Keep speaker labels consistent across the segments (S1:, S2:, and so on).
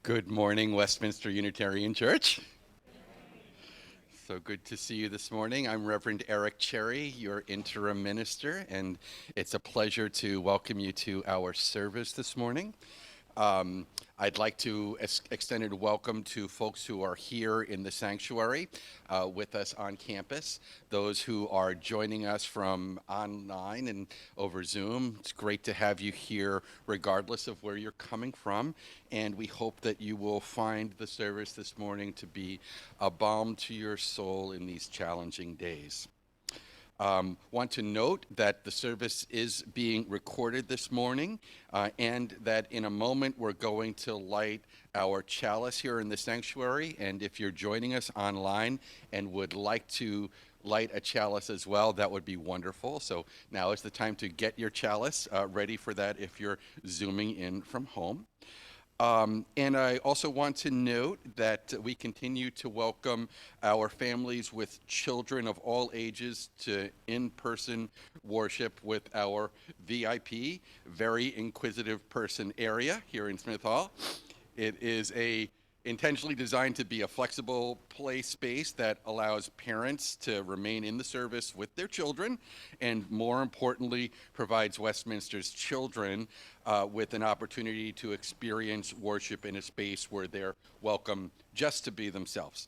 S1: Good morning, Westminster Unitarian Church. So good to see you this morning. I'm Reverend Eric Cherry, your interim minister, and it's a pleasure to welcome you to our service this morning. Um, I'd like to extend a welcome to folks who are here in the sanctuary with us on campus, those who are joining us from online and over Zoom. It's great to have you here regardless of where you're coming from, and we hope that you will find the service this morning to be a balm to your soul in these challenging days. Want to note that the service is being recorded this morning and that in a moment we're going to light our chalice here in the sanctuary. And if you're joining us online and would like to light a chalice as well, that would be wonderful. So now is the time to get your chalice ready for that if you're zooming in from home. And I also want to note that we continue to welcome our families with children of all ages to in-person worship with our VIP, very inquisitive person area here in Smith Hall. It is intentionally designed to be a flexible play space that allows parents to remain in the service with their children, and more importantly, provides Westminster's children with an opportunity to experience worship in a space where they're welcome just to be themselves.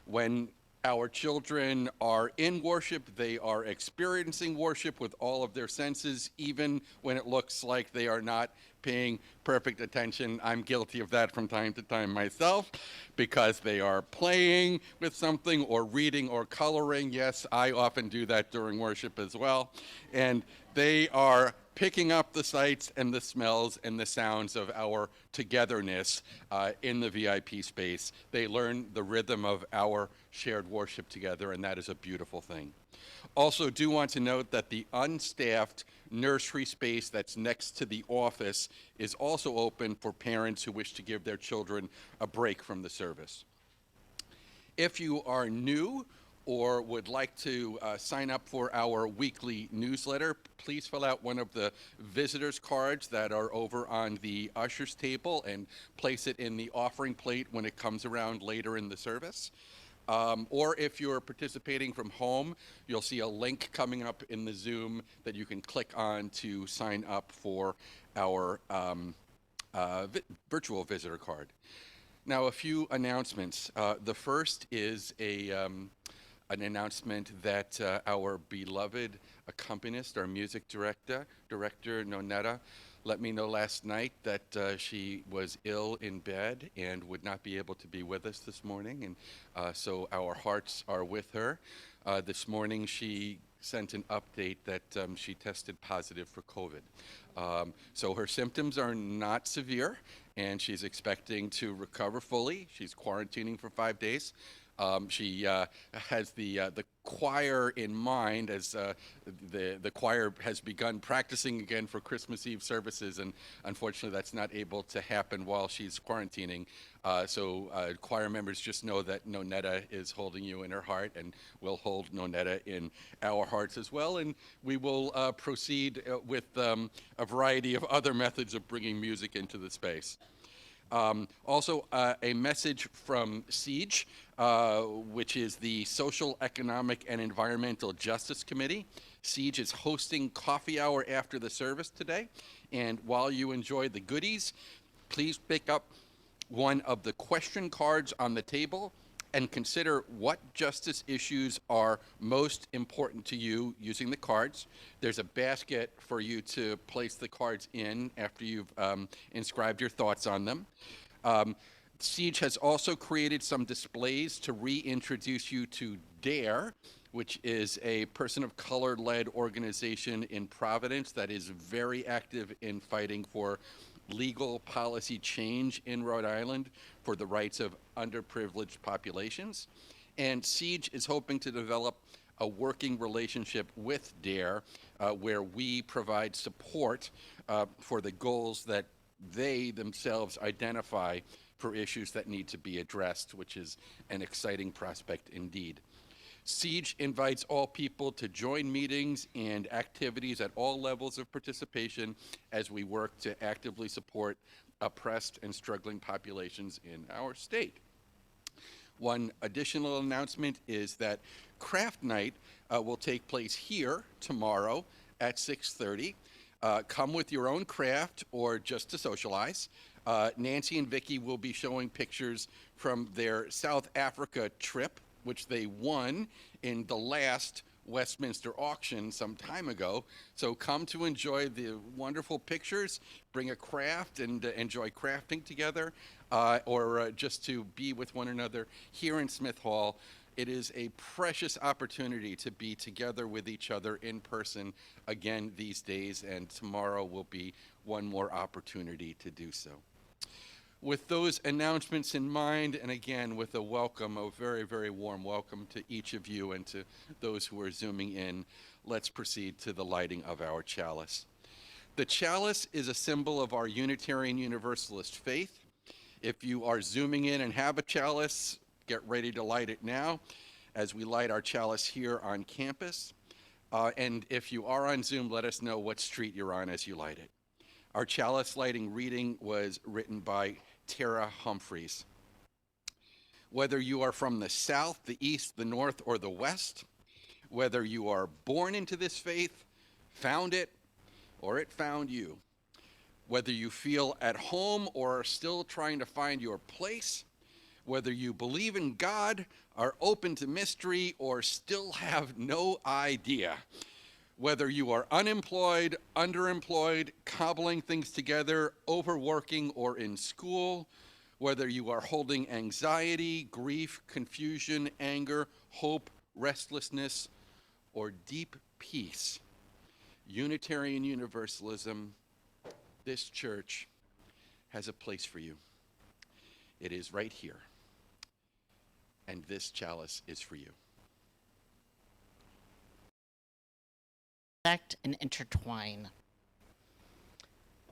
S1: When our children are in worship, they are experiencing worship with all of their senses, even when it looks like they are not paying perfect attention. I'm guilty of that from time to time myself, because they are playing with something or reading or coloring. Yes, I often do that during worship as well. And they are picking up the sights and the smells and the sounds of our togetherness in the VIP space. They learn the rhythm of our shared worship together, and that is a beautiful thing. Also, do want to note that the unstaffed nursery space that's next to the office is also open for parents who wish to give their children a break from the service. If you are new or would like to sign up for our weekly newsletter, please fill out one of the visitors cards that are over on the usher's table and place it in the offering plate when it comes around later in the service. Or if you're participating from home, you'll see a link coming up in the Zoom that you can click on to sign up for our virtual visitor card. Now, a few announcements. The first is an announcement that our beloved accompanist, our music director Nonetta, let me know last night that she was ill in bed and would not be able to be with us this morning, and so our hearts are with her. This morning she sent an update that she tested positive for COVID. So her symptoms are not severe, and she's expecting to recover fully. She's quarantining for 5 days. She has the choir in mind, as the choir has begun practicing again for Christmas Eve services, and unfortunately that's not able to happen while she's quarantining. So choir members, just know that Nonetta is holding you in her heart, and we'll hold Nonetta in our hearts as well, and we will proceed with a variety of other methods of bringing music into the space. Also, a message from SIEGE, which is the Social, Economic, and Environmental Justice Committee. SIEGE is hosting coffee hour after the service today, and while you enjoy the goodies, please pick up one of the question cards on the table and consider what justice issues are most important to you using the cards. There's a basket for you to place the cards in after you've inscribed your thoughts on them. SIEGE has also created some displays to reintroduce you to DARE, which is a person of color-led organization in Providence that is very active in fighting for legal policy change in Rhode Island for the rights of underprivileged populations. And SIEGE is hoping to develop a working relationship with DARE where we provide support for the goals that they themselves identify for issues that need to be addressed, which is an exciting prospect indeed. SIEGE invites all people to join meetings and activities at all levels of participation as we work to actively support oppressed and struggling populations in our state. One additional announcement is that Craft Night will take place here tomorrow at 6:30. Come with your own craft or just to socialize. Nancy and Vicky will be showing pictures from their South Africa trip, which they won in the last Westminster auction some time ago. So come to enjoy the wonderful pictures, bring a craft and enjoy crafting together, or just to be with one another here in Smith Hall. It is a precious opportunity to be together with each other in person again these days, and tomorrow will be one more opportunity to do so. With those announcements in mind, and again with a welcome, a very, very warm welcome to each of you and to those who are zooming in, let's proceed to the lighting of our chalice. The chalice is a symbol of our Unitarian Universalist faith. If you are zooming in and have a chalice, get ready to light it now as we light our chalice here on campus. And if you are on Zoom, let us know what street you're on as you light it. Our chalice lighting reading was written by Tara Humphreys. Whether you are from the South, the East, the North, or the West, whether you are born into this faith, found it, or it found you, whether you feel at home or are still trying to find your place, whether you believe in God, are open to mystery, or still have no idea, whether you are unemployed, underemployed, cobbling things together, overworking, or in school, whether you are holding anxiety, grief, confusion, anger, hope, restlessness, or deep peace, Unitarian Universalism, this church, has a place for you. It is right here, and this chalice is for you.
S2: And intertwine.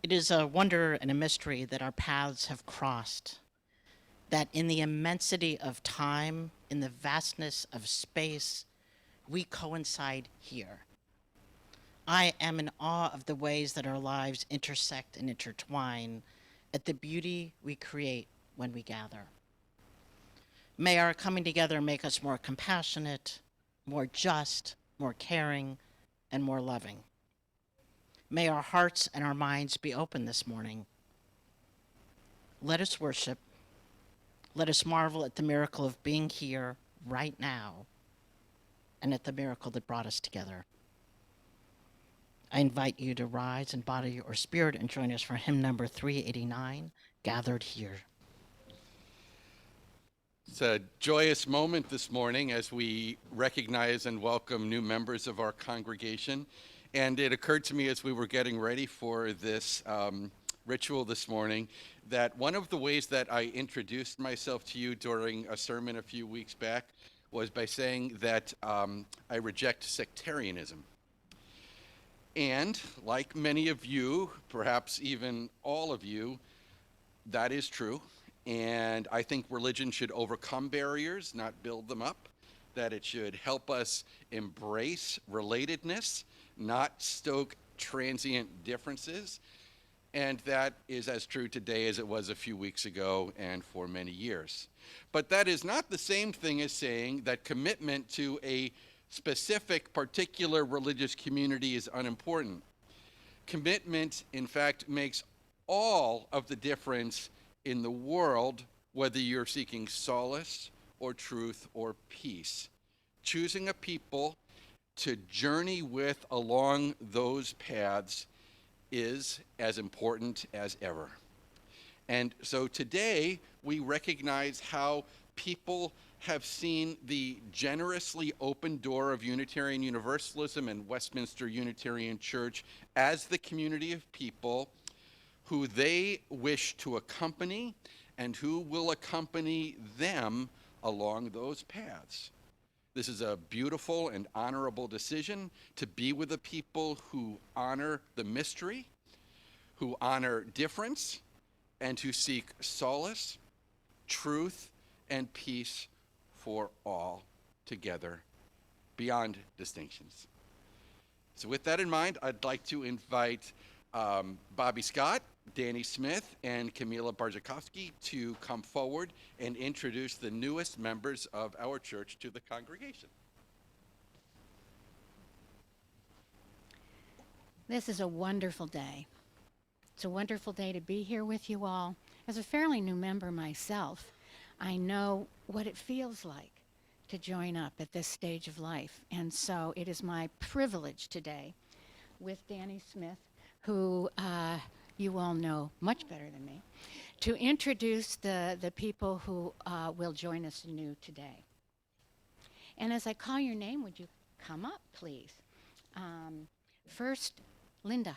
S2: It is a wonder and a mystery that our paths have crossed, that in the immensity of time, in the vastness of space, we coincide here. I am in awe of the ways that our lives intersect and intertwine, at the beauty we create when we gather. May our coming together make us more compassionate, more just, more caring, and more loving. May our hearts and our minds be open this morning. Let us worship. Let us marvel at the miracle of being here right now and at the miracle that brought us together. I invite you to rise in body or spirit and join us for hymn number 389, Gathered Here.
S1: It's a joyous moment this morning as we recognize and welcome new members of our congregation. And it occurred to me as we were getting ready for this ritual this morning that one of the ways that I introduced myself to you during a sermon a few weeks back was by saying that I reject sectarianism. And like many of you, perhaps even all of you, that is true. And I think religion should overcome barriers, not build them up, that it should help us embrace relatedness, not stoke transient differences. And that is as true today as it was a few weeks ago and for many years. But that is not the same thing as saying that commitment to a specific, particular religious community is unimportant. Commitment, in fact, makes all of the difference in the world, whether you're seeking solace or truth or peace. Choosing a people to journey with along those paths is as important as ever. And so today we recognize how people have seen the generously open door of Unitarian Universalism and Westminster Unitarian Church as the community of people who they wish to accompany and who will accompany them along those paths. This is a beautiful and honorable decision to be with a people who honor the mystery, who honor difference, and who seek solace, truth, and peace for all together, beyond distinctions. So with that in mind, I'd like to invite Bobby Scott, Danny Smith and Camila Barzakovsky to come forward and introduce the newest members of our church to the congregation.
S3: This is a wonderful day. It's a wonderful day to be here with you all. As a fairly new member myself, I know what it feels like to join up at this stage of life. And so it is my privilege today with Danny Smith, who you all know much better than me, to introduce the people who will join us anew today. And as I call your name, would you come up, please? First, Linda.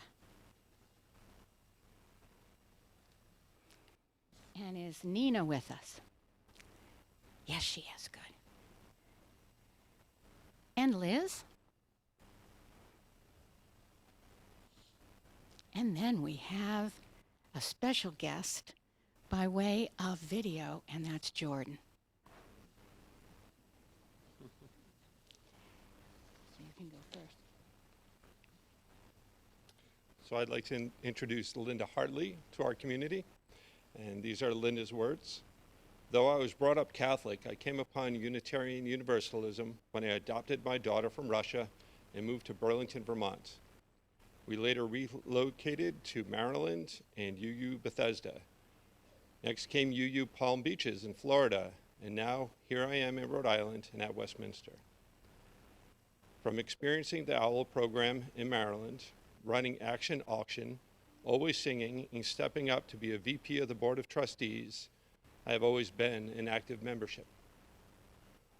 S3: And is Nina with us? Yes, she is. Good. And Liz? And then we have a special guest by way of video, and that's Jordan. So you can go first.
S4: So I'd like to introduce Linda Hartley to our community, and these are Linda's words. Though I was brought up Catholic, I came upon Unitarian Universalism when I adopted my daughter from Russia and moved to Burlington, Vermont. We later relocated to Maryland and UU Bethesda. Next came UU Palm Beaches in Florida, and now here I am in Rhode Island and at Westminster. From experiencing the OWL program in Maryland, running Action Auction, always singing, and stepping up to be a VP of the Board of Trustees, I have always been in active membership.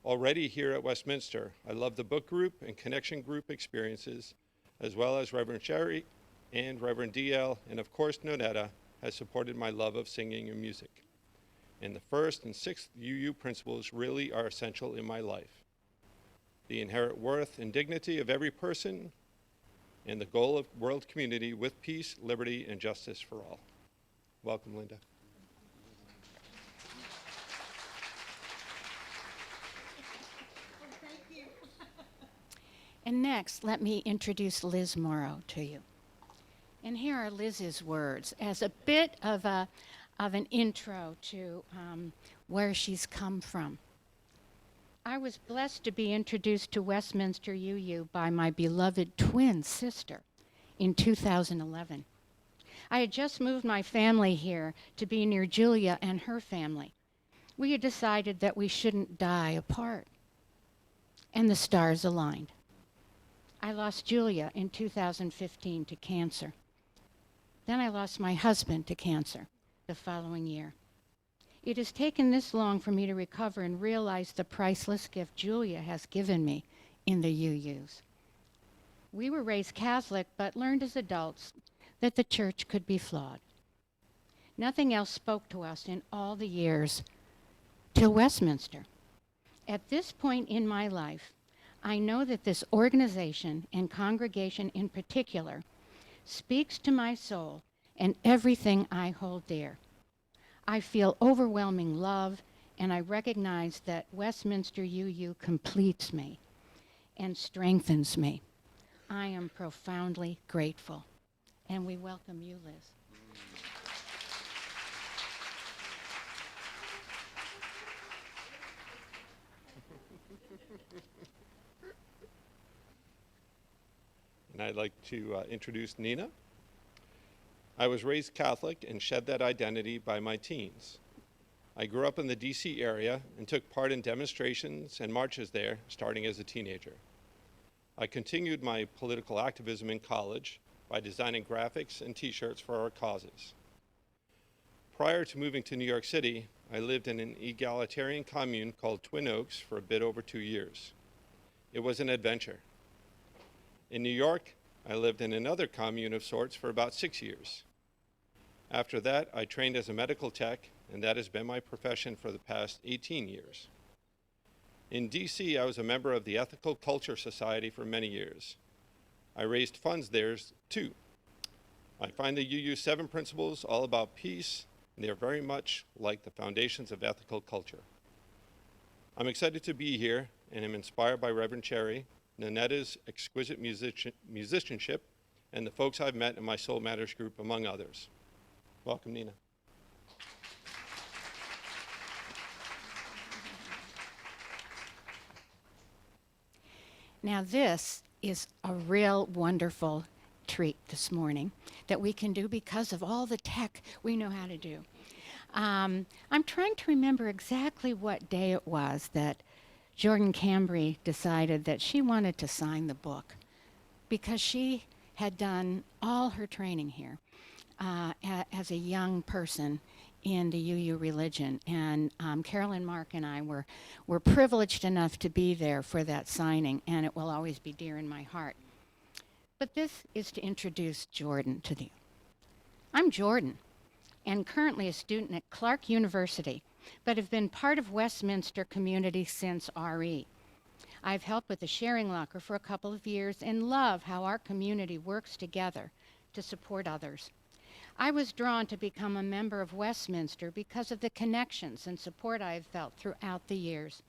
S4: Already here at Westminster, I love the book group and connection group experiences, as well as Reverend Sherry and Reverend DL, and of course Nonetta has supported my love of singing and music. And the first and sixth UU principles really are essential in my life. The inherent worth and dignity of every person, and the goal of world community with peace, liberty, and justice for all. Welcome, Linda.
S3: And next, let me introduce Liz Morrow to you. And here are Liz's words as a bit of an intro to where she's come from. I was blessed to be introduced to Westminster UU by my beloved twin sister in 2011. I had just moved my family here to be near Julia and her family. We had decided that we shouldn't die apart, and the stars aligned. I lost Julia in 2015 to cancer. Then I lost my husband to cancer the following year. It has taken this long for me to recover and realize the priceless gift Julia has given me in the UUs. We were raised Catholic, but learned as adults that the church could be flawed. Nothing else spoke to us in all the years till Westminster. At this point in my life, I know that this organization and congregation in particular speaks to my soul and everything I hold dear. I feel overwhelming love, and I recognize that Westminster UU completes me and strengthens me. I am profoundly grateful. And we welcome you, Liz.
S4: And I'd like to introduce Nina. I was raised Catholic and shed that identity by my teens. I grew up in the DC area and took part in demonstrations and marches there starting as a teenager. I continued my political activism in college by designing graphics and t-shirts for our causes. Prior to moving to New York City, I lived in an egalitarian commune called Twin Oaks for a bit over 2 years. It was an adventure. In New York, I lived in another commune of sorts for about 6 years. After that, I trained as a medical tech, and that has been my profession for the past 18 years. In DC, I was a member of the Ethical Culture Society for many years. I raised funds there too. I find the UU 7 principles all about peace, and they are very much like the foundations of ethical culture. I'm excited to be here, and am inspired by Reverend Cherry, Nonetta's exquisite musicianship, and the folks I've met in my Soul Matters group, among others. Welcome, Nina.
S3: Now, this is a real wonderful treat this morning that we can do because of all the tech we know how to do. I'm trying to remember exactly what day it was that Jordan Cambry decided that she wanted to sign the book because she had done all her training here as a young person in the UU religion. And Carolyn, Mark, and I were privileged enough to be there for that signing, and it will always be dear in my heart. But this is to introduce Jordan to you. I'm Jordan, and currently a student at Clark University, but have been part of Westminster community since RE. I've helped with the sharing locker for a couple of years and love how our community works together to support others. I was drawn to become a member of Westminster because of the connections and support I have felt throughout the years.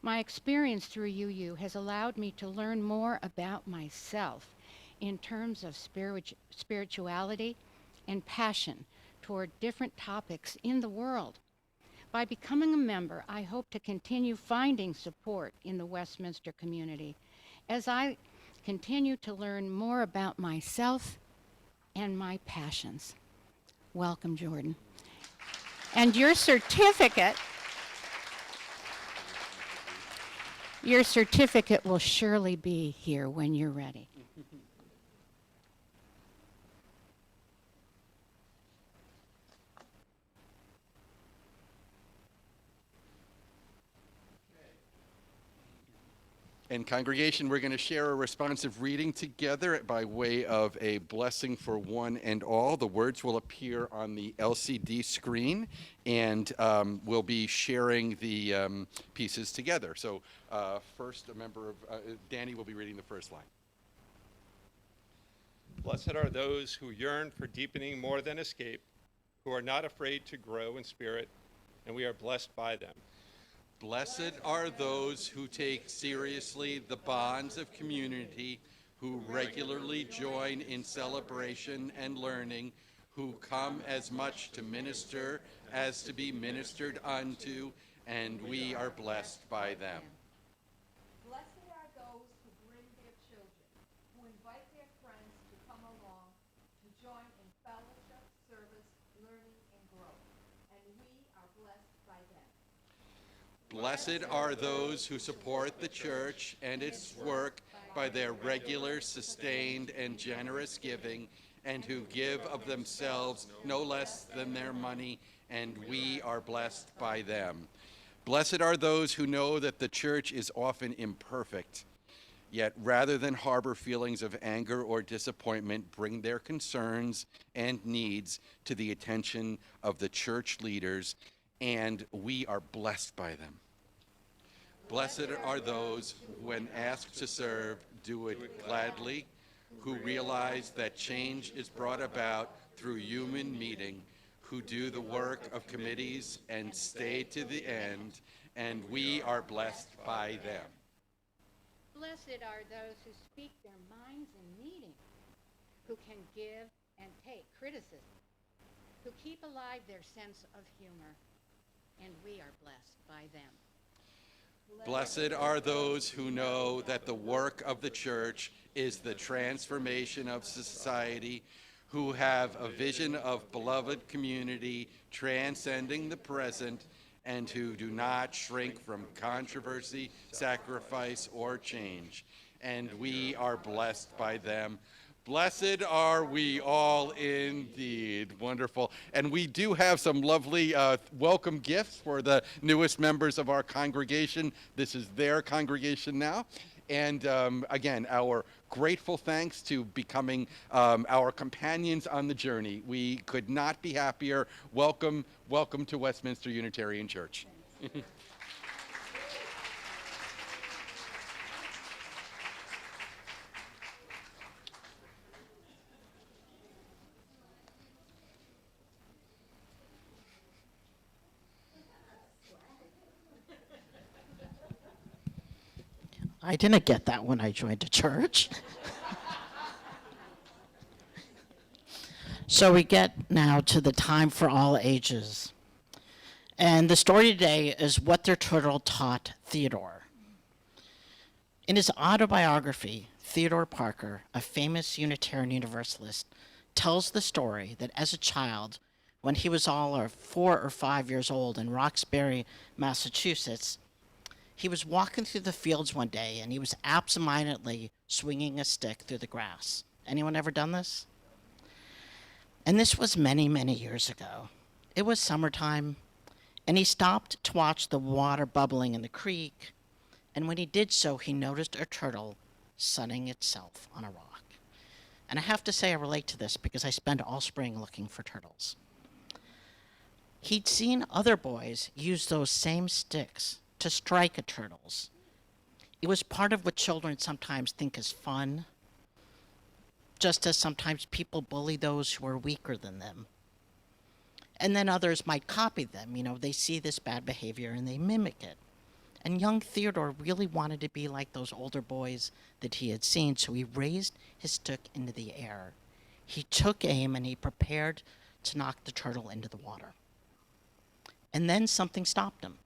S3: My experience through UU has allowed me to learn more about myself in terms of spirituality and passion toward different topics in the world. By becoming a member, I hope to continue finding support in the Westminster community as I continue to learn more about myself and my passions. Welcome, Jordan. And your certificate will surely be here when you're ready.
S1: And congregation, we're going to share a responsive reading together by way of a blessing for one and all. The words will appear on the LCD screen, and we'll be sharing the pieces together. So first, a member of, Danny will be reading the first line.
S4: Blessed are those who yearn for deepening more than escape, who are not afraid to grow in spirit, and we are blessed by them.
S1: Blessed are those who take seriously the bonds of community, who regularly join in celebration and learning, who come as much to minister as to be ministered unto, and we are blessed by them.
S5: Blessed are those who bring their children, who invite their friends to come along to join in fellowship, service, learning, and growth, and we are blessed by them.
S1: Blessed are those who support the church and its work by their regular, sustained, and generous giving, and who give of themselves no less than their money, and we are blessed by them. Blessed are those who know that the church is often imperfect, yet rather than harbor feelings of anger or disappointment, bring their concerns and needs to the attention of the church leaders, and we are blessed by them. Blessed are those who, when asked to serve, do it gladly, who realize that change is brought about through human meeting, who do the work of committees and stay to the end, and we are blessed by them.
S3: Blessed are those who speak their minds in meeting, who can give and take criticism, who keep alive their sense of humor, and we are blessed by them.
S1: Blessed are those who know that the work of the church is the transformation of society, who have a vision of beloved community transcending the present, and who do not shrink from controversy, sacrifice, or change. And we are blessed by them. Blessed are we all indeed. Wonderful. And we do have some lovely welcome gifts for the newest members of our congregation. This is their congregation now. And again, our grateful thanks to becoming our companions on the journey. We could not be happier. Welcome, welcome to Westminster Unitarian Church.
S2: I didn't get that when I joined the church. So we get now to the time for all ages. And the story today is what their turtle taught Theodore. In his autobiography, Theodore Parker, a famous Unitarian Universalist, tells the story that as a child, when he was all of 4 or 5 years old in Roxbury, Massachusetts, he was walking through the fields one day and he was absentmindedly swinging a stick through the grass. Anyone ever done this? And this was many, many years ago. It was summertime, and he stopped to watch the water bubbling in the creek, and when he did so, he noticed a turtle sunning itself on a rock. And I have to say I relate to this because I spend all spring looking for turtles. He'd seen other boys use those same sticks to strike at turtles. It was part of what children sometimes think is fun, just as sometimes people bully those who are weaker than them. And then others might copy them. You know, they see this bad behavior and they mimic it. And young Theodore really wanted to be like those older boys that he had seen, so he raised his stick into the air. He took aim and he prepared to knock the turtle into the water. And then something stopped him.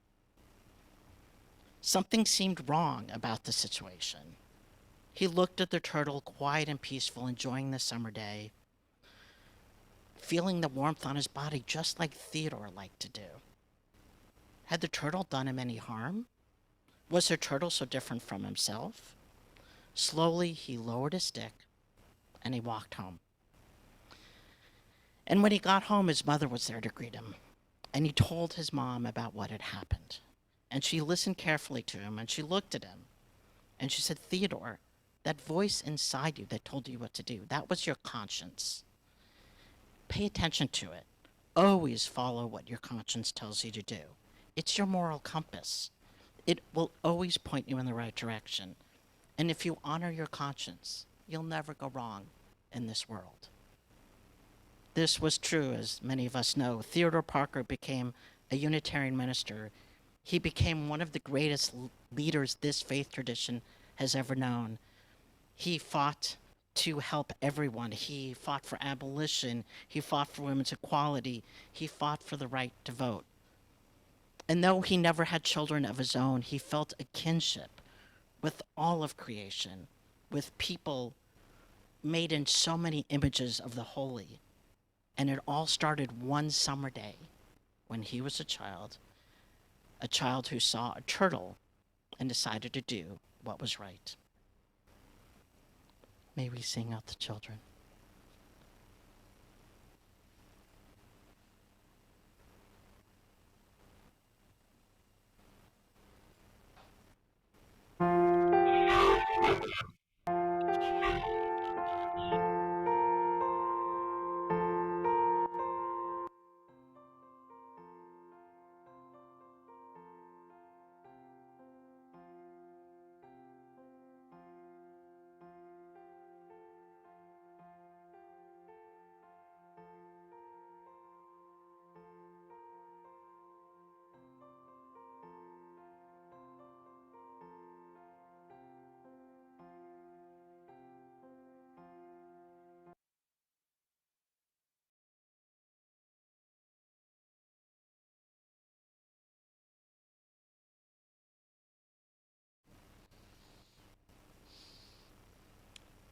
S2: Something seemed wrong about the situation. He looked at the turtle, quiet and peaceful, enjoying the summer day, feeling the warmth on his body just like Theodore liked to do. Had the turtle done him any harm? Was the turtle so different from himself? Slowly, he lowered his stick and he walked home. And when he got home, his mother was there to greet him. And he told his mom about what had happened. And she listened carefully to him and she looked at him. And she said, Theodore, that voice inside you that told you what to do, that was your conscience. Pay attention to it. Always follow what your conscience tells you to do. It's your moral compass. It will always point you in the right direction. And if you honor your conscience, you'll never go wrong in this world. This was true, as many of us know. Theodore Parker became a Unitarian minister. He became one of the greatest leaders this faith tradition has ever known. He fought to help everyone. He fought for abolition. He fought for women's equality. He fought for the right to vote. And though he never had children of his own, he felt a kinship with all of creation, with people made in so many images of the holy. And it all started one summer day when he was a child who saw a turtle and decided to do what was right. May we sing out the children.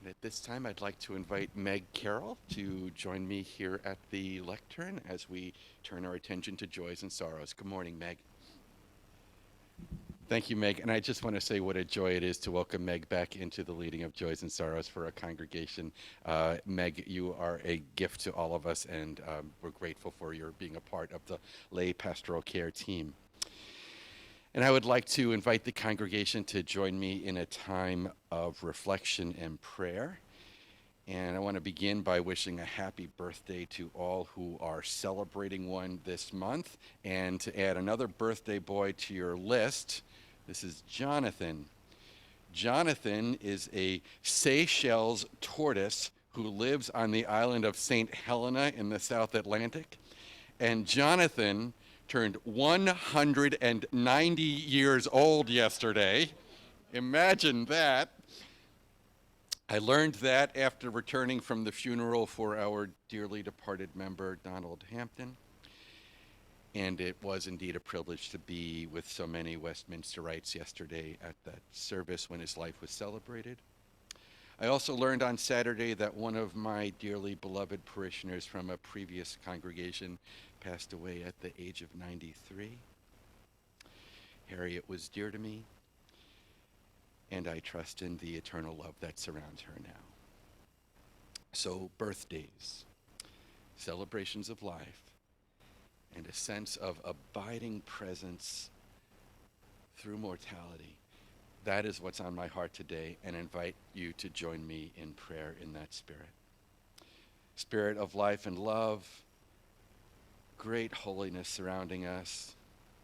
S1: And at this time, I'd like to invite Meg Carroll to join me here at the lectern as we turn our attention to joys and sorrows. Good morning, Meg. Thank you, Meg. And I just want to say what a joy it is to welcome Meg back into the leading of Joys and Sorrows for our congregation. Meg, you are a gift to all of us, and we're grateful for your being a part of the lay pastoral care team. And I would like to invite the congregation to join me in a time of reflection and prayer. And I want to begin by wishing a happy birthday to all who are celebrating one this month. And to add another birthday boy to your list, this is Jonathan. Jonathan is a Seychelles tortoise who lives on the island of St. Helena in the South Atlantic. And Jonathan turned 190 years old yesterday. Imagine that. I learned that after returning from the funeral for our dearly departed member, Donald Hampton. And it was indeed a privilege to be with so many Westminsterites yesterday at that service when his life was celebrated. I also learned on Saturday that one of my dearly beloved parishioners from a previous congregation passed away at the age of 93. Harriet was dear to me, and I trust in the eternal love that surrounds her now. So, birthdays, celebrations of life, and a sense of abiding presence through mortality. That is what's on my heart today, and invite you to join me in prayer in that spirit. Spirit of life and love, great holiness surrounding us,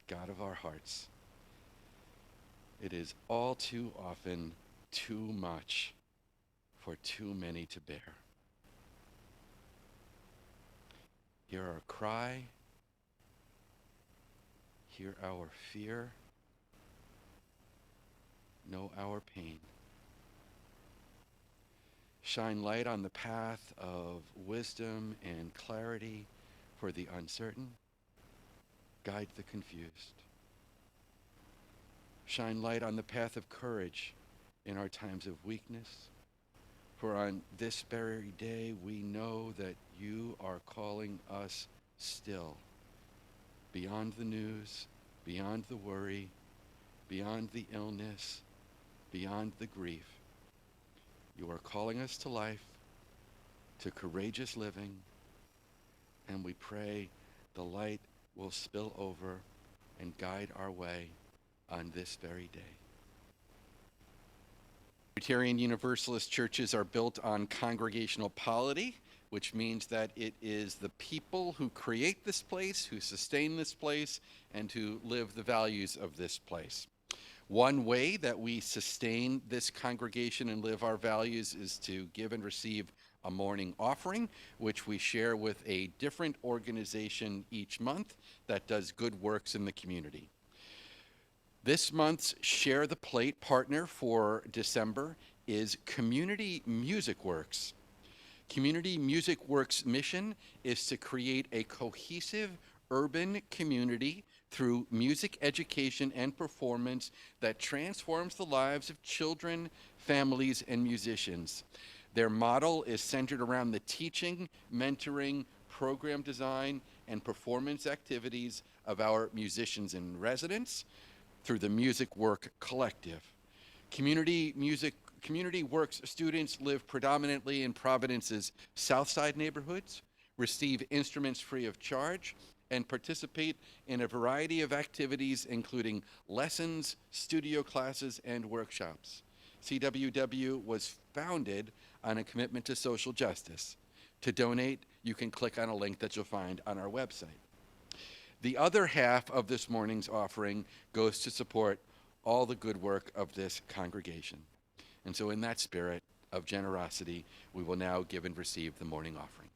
S1: God of our hearts. It is all too often too much for too many to bear. Hear our cry, hear our fear, know our pain. Shine light on the path of wisdom and clarity for the uncertain. Guide the confused. Shine light on the path of courage in our times of weakness. For on this very day we know that you are calling us still, beyond the news, beyond the worry, beyond the illness, beyond the grief. You are calling us to life, to courageous living, and we pray the light will spill over and guide our way on this very day. Unitarian Universalist churches are built on congregational polity, which means that it is the people who create this place, who sustain this place, and who live the values of this place. One way that we sustain this congregation and live our values is to give and receive a morning offering, which we share with a different organization each month that does good works in the community. This month's Share the Plate partner for December is Community Music Works. Community Music Works' mission is to create a cohesive urban community through music education and performance that transforms the lives of children, families, and musicians. Their model is centered around the teaching, mentoring, program design, and performance activities of our musicians in residence through the Music Work Collective. Community Works students live predominantly in Providence's South Side neighborhoods, receive instruments free of charge, and participate in a variety of activities including lessons, studio classes, and workshops. CWW was founded on a commitment to social justice. To donate, you can click on a link that you'll find on our website. The other half of this morning's offering goes to support all the good work of this congregation. And so in that spirit of generosity, we will now give and receive the morning offering.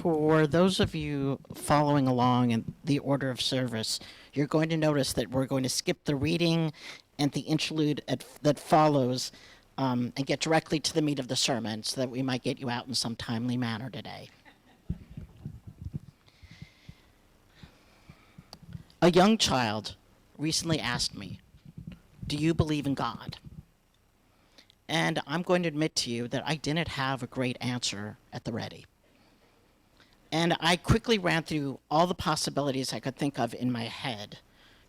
S2: For those of you following along in the order of service, you're going to notice that we're going to skip the reading and the interlude that follows and get directly to the meat of the sermon so that we might get you out in some timely manner today. A young child recently asked me, "Do you believe in God?" And I'm going to admit to you that I didn't have a great answer at the ready. And I quickly ran through all the possibilities I could think of in my head,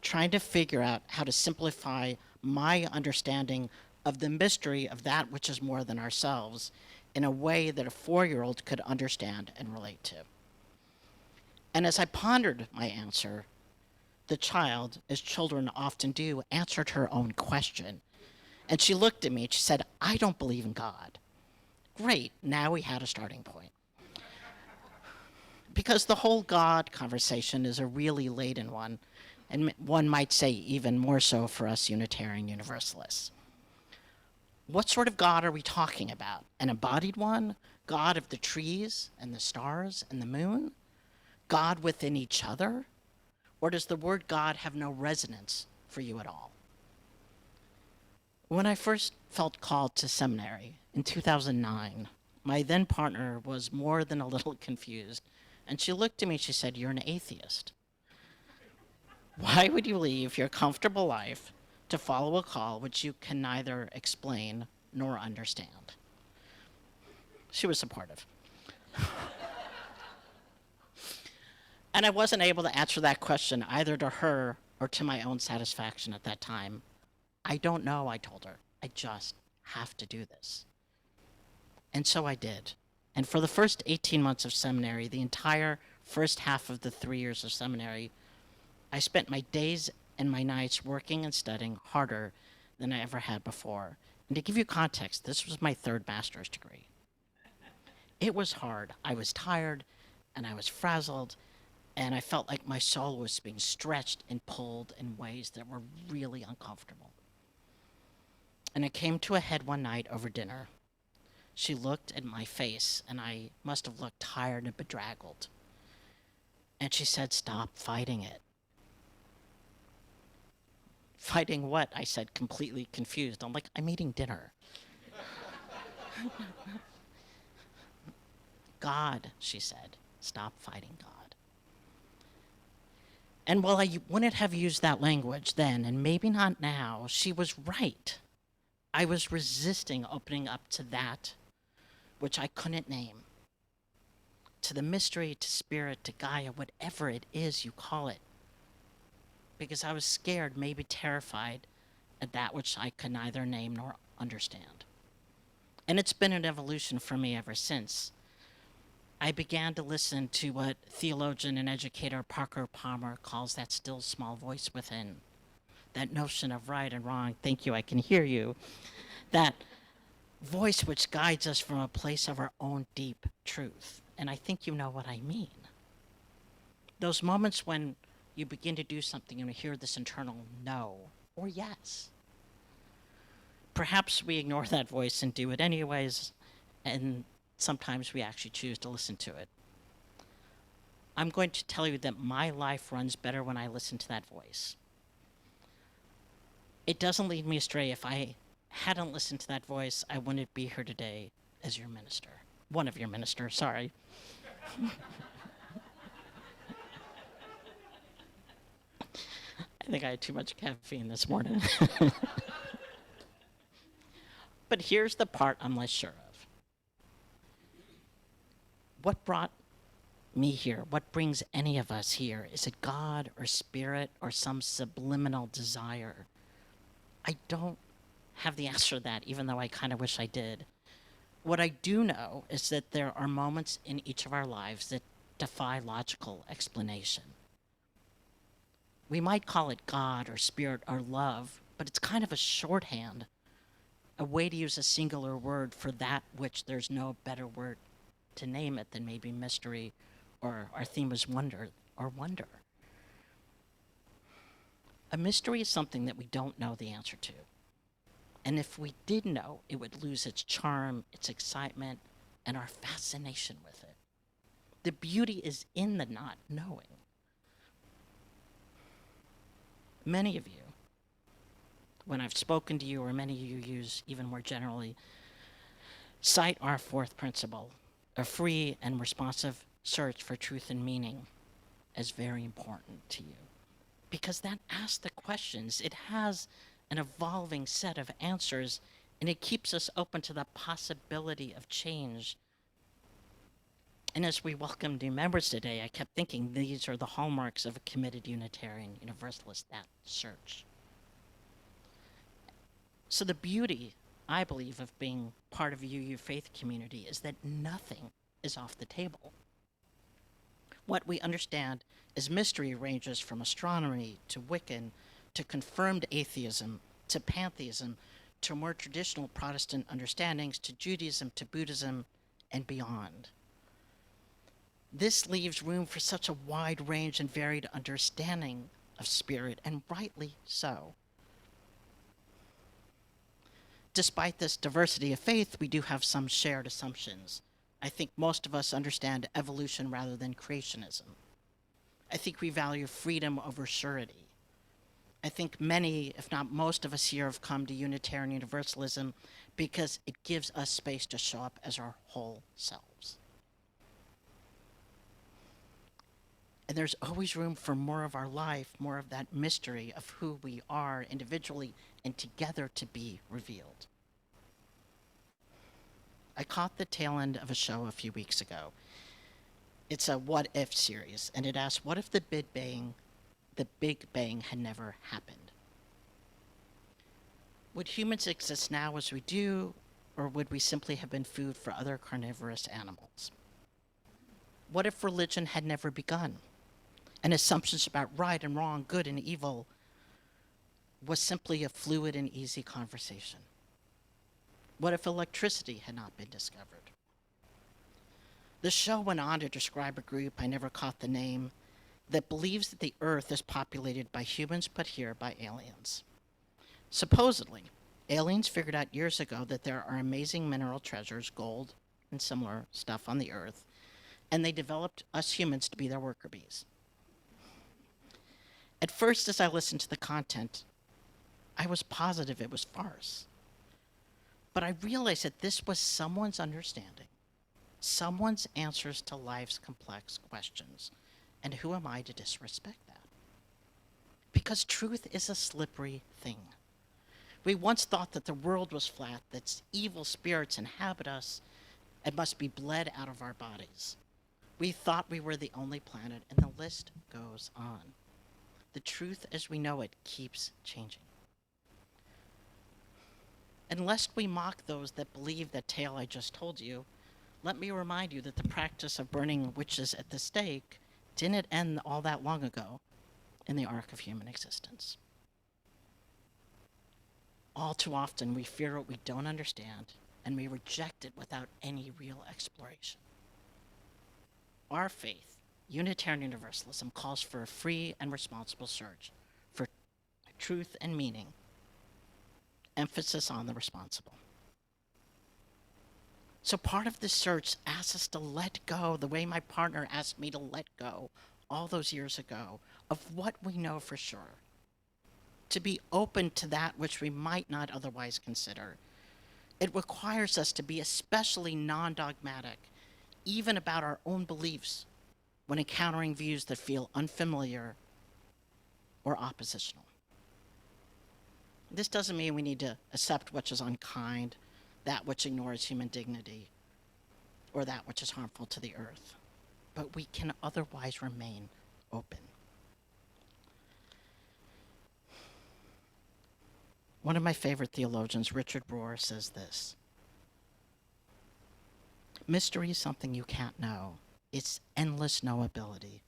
S2: trying to figure out how to simplify my understanding of the mystery of that which is more than ourselves in a way that a 4-year-old could understand and relate to. And as I pondered my answer, the child, as children often do, answered her own question. And she looked at me and she said, "I don't believe in God." Great, now we had a starting point. Because the whole God conversation is a really laden one, and one might say even more so for us Unitarian Universalists. What sort of God are we talking about? An embodied one? God of the trees and the stars and the moon? God within each other? Or does the word God have no resonance for you at all? When I first felt called to seminary in 2009, my then partner was more than a little confused, and she looked at me and she said, "You're an atheist. Why would you leave your comfortable life to follow a call which you can neither explain nor understand?" She was supportive. And I wasn't able to answer that question either to her or to my own satisfaction at that time. "I don't know," I told her. "I just have to do this." And so I did. And for the first 18 months of seminary, the entire first half of the 3 years of seminary, I spent my days and my nights working and studying harder than I ever had before. And to give you context, this was my 3rd master's degree. It was hard. I was tired and I was frazzled, and I felt like my soul was being stretched and pulled in ways that were really uncomfortable. And it came to a head one night over dinner. She looked at my face, and I must have looked tired and bedraggled. And she said, "Stop fighting it." "Fighting what?" I said, completely confused. I'm like, "I'm eating dinner." "God," she said, "stop fighting God." And while I wouldn't have used that language then, and maybe not now, she was right. I was resisting opening up to that which I couldn't name, to the mystery, to spirit, to Gaia, whatever it is you call it, because I was scared, maybe terrified, at that which I could neither name nor understand. And it's been an evolution for me ever since. I began to listen to what theologian and educator Parker Palmer calls that still small voice within, that notion of right and wrong. Thank you, I can hear you. That voice which guides us from a place of our own deep truth. And I think you know what I mean. Those moments when you begin to do something and you hear this internal no or yes. Perhaps we ignore that voice and do it anyways, and sometimes we actually choose to listen to it. I'm going to tell you that my life runs better when I listen to that voice. It doesn't lead me astray. If I hadn't listened to that voice, I wouldn't be here today as your minister. One of your ministers, sorry. I think I had too much caffeine this morning. But here's the part I'm less sure of. What brought me here? What brings any of us here? Is it God or spirit or some subliminal desire? I don't have the answer to that, even though I kind of wish I did. What I do know is that there are moments in each of our lives that defy logical explanation. We might call it God or spirit or love, but it's kind of a shorthand, a way to use a singular word for that which there's no better word to name it than maybe mystery, or our theme is wonder or wonder. A mystery is something that we don't know the answer to. And if we did know, it would lose its charm, its excitement, and our fascination with it. The beauty is in the not knowing. Many of you, when I've spoken to you, or many of you use even more generally, cite our fourth principle, a free and responsive search for truth and meaning, as very important to you. Because that asks the questions, it has an evolving set of answers, and it keeps us open to the possibility of change. And as we welcome new members today, I kept thinking these are the hallmarks of a committed Unitarian Universalist, that search. So the beauty, I believe, of being part of UU faith community is that nothing is off the table. What we understand as mystery ranges from astronomy to Wiccan to confirmed atheism to pantheism to more traditional Protestant understandings to Judaism to Buddhism and beyond. This leaves room for such a wide range and varied understanding of spirit, and rightly so. Despite this diversity of faith, we do have some shared assumptions. I think most of us understand evolution rather than creationism. I think we value freedom over surety. I think many, if not most of us here, have come to Unitarian Universalism because it gives us space to show up as our whole selves. And there's always room for more of our life, more of that mystery of who we are individually and together to be revealed. I caught the tail end of a show a few weeks ago. It's a what if series, and it asks, what if the Big Bang had never happened? Would humans exist now as we do, or would we simply have been food for other carnivorous animals? What if religion had never begun, and assumptions about right and wrong, good and evil, was simply a fluid and easy conversation? What if electricity had not been discovered? The show went on to describe a group, I never caught the name, that believes that the Earth is populated by humans put here by aliens. Supposedly, aliens figured out years ago that there are amazing mineral treasures, gold and similar stuff on the Earth, and they developed us humans to be their worker bees. At first, as I listened to the content, I was positive it was farce. But I realized that this was someone's understanding, someone's answers to life's complex questions. And who am I to disrespect that? Because truth is a slippery thing. We once thought that the world was flat, that evil spirits inhabit us and must be bled out of our bodies. We thought we were the only planet, and the list goes on. The truth as we know it keeps changing. And lest we mock those that believe that tale I just told you, let me remind you that the practice of burning witches at the stake didn't end all that long ago in the arc of human existence. All too often we fear what we don't understand, and we reject it without any real exploration. Our faith, Unitarian Universalism, calls for a free and responsible search for truth and meaning. Emphasis on the responsible. So part of this search asks us to let go, the way my partner asked me to let go all those years ago, of what we know for sure. To be open to that which we might not otherwise consider. It requires us to be especially non-dogmatic, even about our own beliefs, when encountering views that feel unfamiliar or oppositional. This doesn't mean we need to accept what is unkind, that which ignores human dignity, or that which is harmful to the earth. But we can otherwise remain open. One of my favorite theologians, Richard Rohr, says this: mystery is something you can't know. It's endless knowability.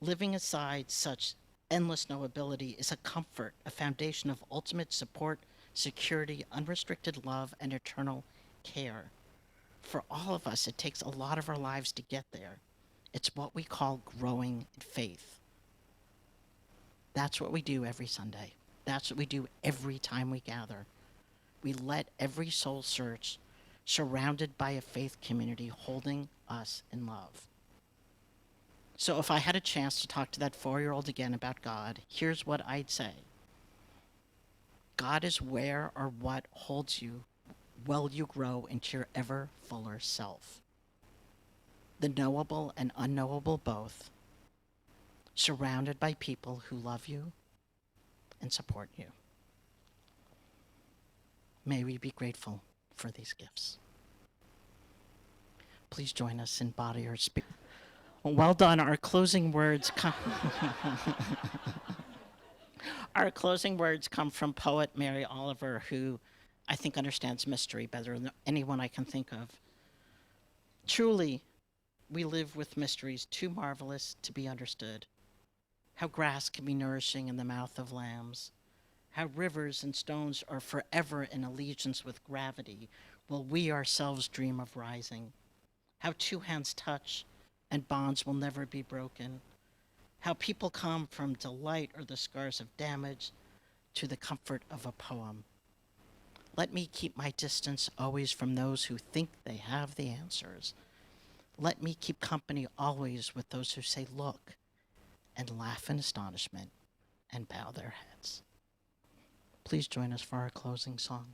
S2: Living aside such endless knowability is a comfort, a foundation of ultimate support, security, unrestricted love, and eternal care. For all of us, it takes a lot of our lives to get there. It's what we call growing in faith. That's what we do every Sunday. That's what we do every time we gather. We let every soul search, surrounded by a faith community holding us in love. So if I had a chance to talk to that 4-year-old again about God, here's what I'd say. God is where or what holds you while you grow into your ever fuller self. The knowable and unknowable both, surrounded by people who love you and support you. May we be grateful for these gifts. Please join us in body or spirit. Well done. Our closing words come Our closing words come from poet Mary Oliver, who I think understands mystery better than anyone I can think of. Truly, we live with mysteries too marvelous to be understood. How grass can be nourishing in the mouth of lambs. How rivers and stones are forever in allegiance with gravity, while we ourselves dream of rising. How two hands touch and bonds will never be broken. How people come from delight or the scars of damage to the comfort of a poem. Let me keep my distance always from those who think they have the answers. Let me keep company always with those who say, look, and laugh in astonishment and bow their heads. Please join us for our closing song.